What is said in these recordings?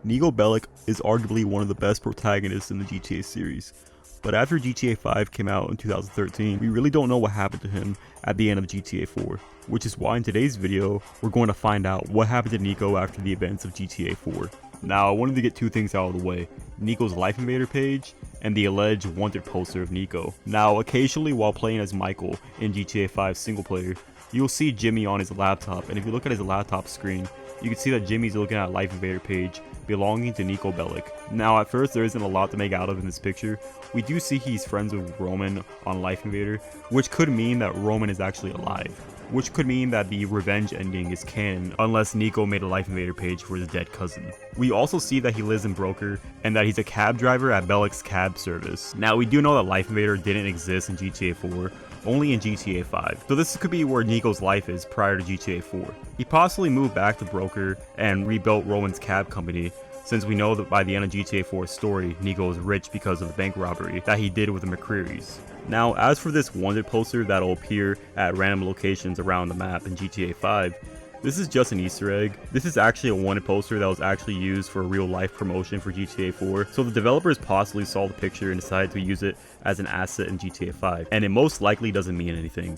Niko Bellic is arguably one of the best protagonists in the GTA series, but after GTA 5 came out in 2013, we really don't know what happened to him at the end of GTA 4, which is why in today's video, we're going to find out what happened to Niko after the events of GTA 4. Now, I wanted to get two things out of the way, Niko's LifeInvader page and the alleged wanted poster of Niko. Now, occasionally while playing as Michael in GTA 5 single player, you'll see Jimmy on his laptop, and if you look at his laptop screen, you can see that Jimmy's looking at a LifeInvader page belonging to Niko Bellic. Now, at first, there isn't a lot to make out of in this picture. We do see he's friends with Roman on LifeInvader, which could mean that Roman is actually alive, which could mean that the revenge ending is canon unless Niko made a LifeInvader page for his dead cousin. We also see that he lives in Broker and that he's a cab driver at Bellic's cab service. Now, we do know that LifeInvader didn't exist in GTA 4, only in GTA 5. So this could be where Niko's life is prior to GTA 4. He possibly moved back to Broker and rebuilt Roman's cab company, since we know that by the end of GTA 4's story, Niko is rich because of the bank robbery that he did with the McCreary's. Now, as for this wanted poster that'll appear at random locations around the map in GTA 5, this is just an Easter egg. This is actually a wanted poster that was actually used for a real life promotion for GTA 4, so the developers possibly saw the picture and decided to use it as an asset in GTA 5, and it most likely doesn't mean anything.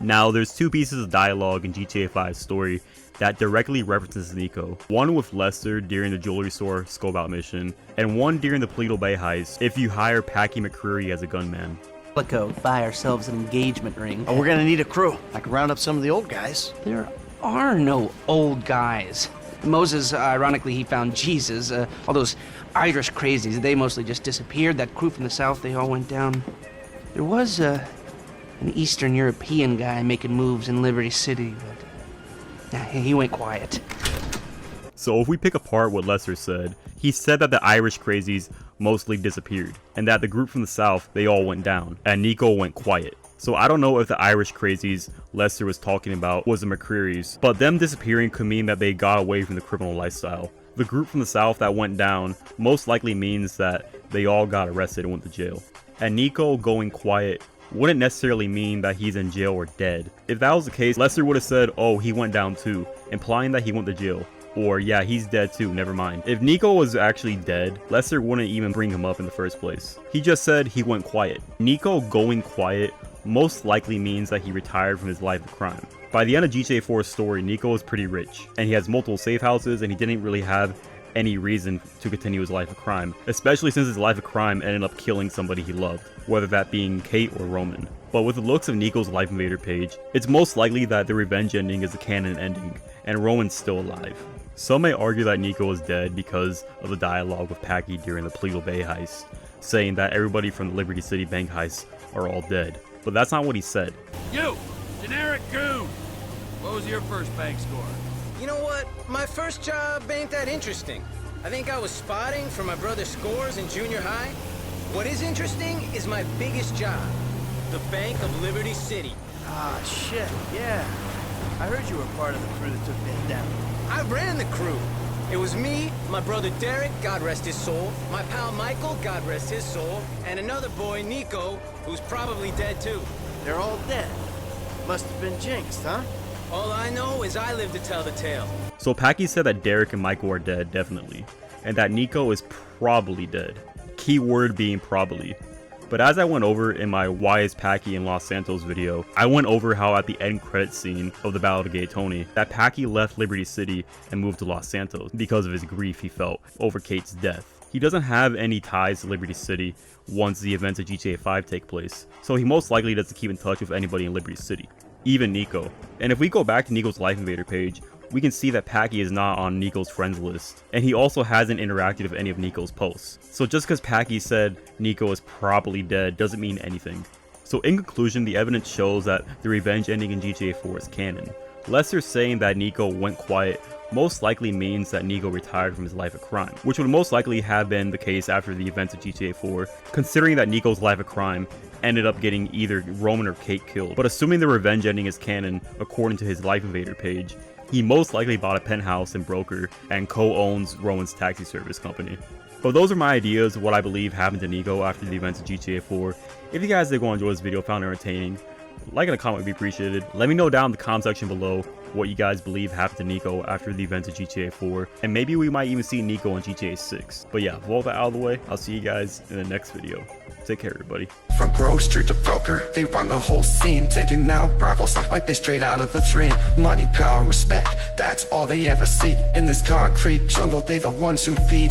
Now, there's two pieces of dialogue in GTA 5's story that directly references Niko. One with Lester during the jewelry store scope out mission, and one during the Paleto Bay heist if you hire Packie McCreary as a gunman. Buy ourselves an engagement ring. Oh, we're gonna need a crew. I can round up some of the old guys. There are no old guys. Moses, ironically, he found Jesus. All those Irish crazies, they mostly just disappeared. That crew from the south, they all went down. There was an Eastern European guy making moves in Liberty City, but he went quiet. So if we pick apart what Lester said, he said that the Irish crazies mostly disappeared, and that the group from the south, they all went down, and Niko went quiet. So I don't know if the Irish crazies Lester was talking about was the McCreary's, but them disappearing could mean that they got away from the criminal lifestyle. The group from the south that went down most likely means that they all got arrested and went to jail. And Niko going quiet wouldn't necessarily mean that he's in jail or dead. If that was the case, Lester would have said, oh, he went down too, implying that he went to jail. Or, yeah, he's dead too, never mind. If Niko was actually dead, Lester wouldn't even bring him up in the first place. He just said he went quiet. Niko going quiet most likely means that he retired from his life of crime. By the end of GTA 4's story, Niko is pretty rich, and he has multiple safe houses, and he didn't really have any reason to continue his life of crime, especially since his life of crime ended up killing somebody he loved, whether that being Kate or Roman. But with the looks of Niko's LifeInvader page, it's most likely that the revenge ending is the canon ending, and Roman's still alive. Some may argue that Niko is dead because of the dialogue with Packie during the Paleto Bay heist, saying that everybody from the Liberty City bank heist are all dead. But that's not what he said. You! Generic goon! What was your first bank score? You know what? My first job ain't that interesting. I think I was spotting for my brother's scores in junior high. What is interesting is my biggest job. The Bank of Liberty City. Ah, shit, yeah. I heard you were part of the crew that took that down. I ran the crew. It was me, my brother Derek, God rest his soul, my pal Michael, God rest his soul, and another boy, Niko, who's probably dead too. They're all dead. Must have been jinxed, huh? All I know is I live to tell the tale. So Packie said that Derek and Michael are dead, definitely, and that Niko is probably dead. Keyword being probably. But as I went over in my Why is Packie in Los Santos video, I went over how at the end credit scene of the Battle of Gay Tony, that Packie left Liberty City and moved to Los Santos because of his grief he felt over Kate's death. He doesn't have any ties to Liberty City once the events of GTA 5 take place, so he most likely doesn't keep in touch with anybody in Liberty City, even Niko. And if we go back to Niko's LifeInvader page, we can see that Packie is not on Niko's friends list, and he also hasn't interacted with any of Niko's posts. So just because Packie said Niko is probably dead doesn't mean anything. So in conclusion, the evidence shows that the revenge ending in GTA 4 is canon. Lester saying that Niko went quiet most likely means that Niko retired from his life of crime, which would most likely have been the case after the events of GTA 4, considering that Niko's life of crime ended up getting either Roman or Kate killed. But assuming the revenge ending is canon, according to his LifeInvader page, he most likely bought a penthouse in Broker and co-owns Roman's taxi service company. But those are my ideas of what I believe happened to Niko after the events of GTA 4. If you guys did go enjoy this video, found it entertaining, like and a comment would be appreciated. Let me know down in the comment section below what you guys believe happened to Niko after the events of GTA 4, and maybe we might even see Niko in GTA 6. But yeah, with all that out of the way, I'll see you guys in the next video. Take care, everybody. From Grove Street to Broker, they run the whole scene. Taking out rivals like they straight out of the dream. Money, power, respect, that's all they ever see. In this concrete jungle, they the ones who feed